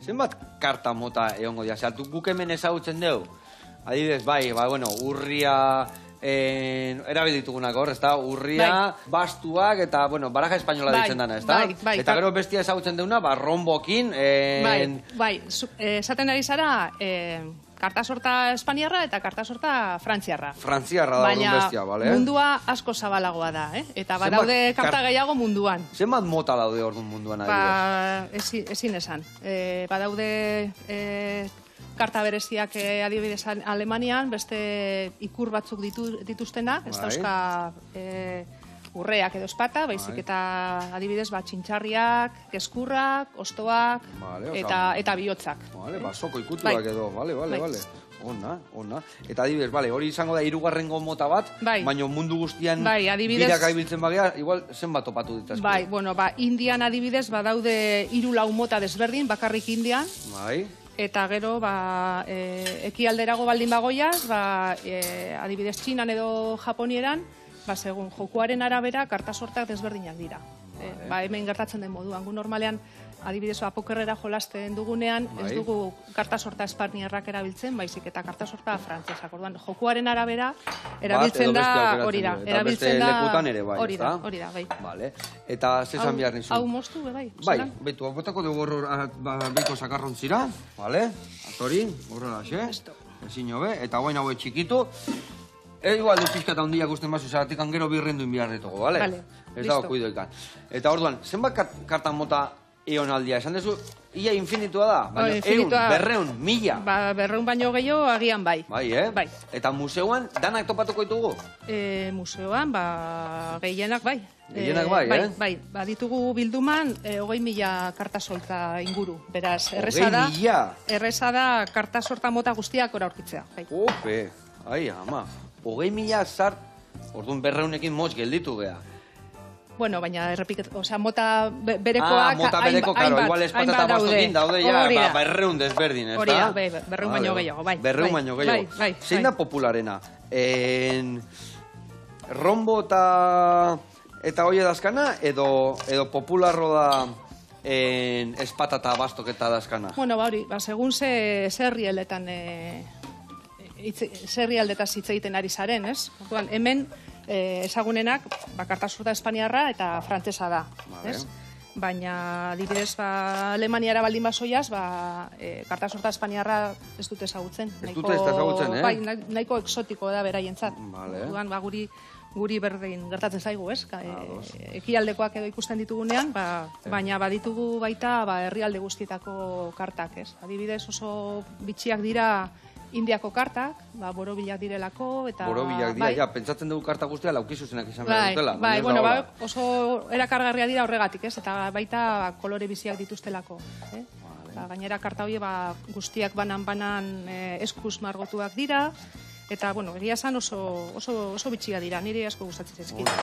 zenbat karta mota egongo dira? Zertu guk hemen ezagutzen dugu? Adibidez, bai, bueno, urria... erabilitugunak hor, ez da? Urria, bastuak eta, bueno, baraja espainola ditzen dana, ez da? Eta gero bestia ezagutzen deuna, rombokin... Bai, esaten ari zara, karta sorta espaniarra eta karta sorta frantziarra. Frantziarra da orduan bestia, bale? Baina mundua asko zabalagoa da, eta badaude karta gehiago munduan. Zenbat mota daude orduan munduan adibidez? Ezin esan. Badaude... karta bereziak adibidez Alemanian, beste ikur batzuk dituztenak, ez dauzka urreak edo espata, baizik eta adibidez txintxarriak, keskurrak, ostoak eta bihotzak. Soko ikutuak edo, bale. Ona. Eta adibidez, hori izango da hirugarrengo mota bat, baina mundu guztian birak aibiltzen bagea, igual zenbat topatu ditazko. Indian adibidez badaude 3-4 mota desberdin, bakarrik Indian. Eta gero, ekialderago baldin bagoiaz, adibidez Txinan edo Japonieran, segun jokuaren arabera, karta sortak desberdinak dira. Hemen gertatzen den moduan. Gu normalean, adibidez, pokerrera jolasten dugunean, ez dugu karta sorta espaniarrak erabiltzen, baizik eta karta sorta frantzesak. Orduan, jokuaren arabera, erabiltzen da hori da. Eta beste lekutan ere, bai. Hori da, bai. Eta zezan behar nizu? Hau moztu, bai. Bai, betu, botako dugu beko sakarrontzira, bale? Atori, horrela, xe? Ezin hobe, eta guain haue txikitu. Igual du pizkata hundiak usten bazu, zaratik gero birrenduin biharretuko, bale? Ez dago kuidoikan. Eta orduan, zenbat kartan mota egon aldia? Esan dezu, ia infinitua da? Berreun, mila? Berreun baino gehiago agian bai. Bai. Eta museoan danak topatuko ditugu? Museoan, gehienak bai. Gehienak bai, Bai, ditugu bilduman 20.000 karta sorta inguru. Beraz, erreza da karta sorta mota guztiak ora aurkitzea. Ope, ama. 20.000 zart, orduan berreunekin motz gelditu geha. Bueno, baina mota berekoak mota bereko, karo, igual espatata bastokin daude ja, berreun desberdin, ez da? Hori da, berreun baino gehiago, bai. Berreun baino gehiago. Zein da popularena? Rombo eta hoi edazkana, edo popularro da espatata bastok eta dazkana? Bueno, hori, segun zerrialdetan hitz egiten ari zaren, ez? Hemen, ezagunenak, karta sorta espaniarra eta frantzesa da, ez? Baina, adibidez, Alemaniara baldin basoiaz, karta sorta espaniarra ez dute ezagutzen. Ez dute ezagutzen, Bai, nahiko exotiko da beraientzat. Duan, guri berdin gertatzen zaigu, ez? Ekialdekoak edo ikusten ditugunean, baina baditugu baita herrialde guztietako kartak, ez? Adibidez, oso bitxiak dira Indiako kartak, borobilak direlako, eta... Borobilak dira, pentsatzen dugu karta guztia laukizuzenak izan behar dutela. Bai, oso erakargarria dira horregatik, ez? Eta baita kolore biziak dituztelako. Gainera karta hori guztiak banan eskuz margotuak dira, eta, egia esan oso bitxia dira, niri asko gustatzen zaizkit.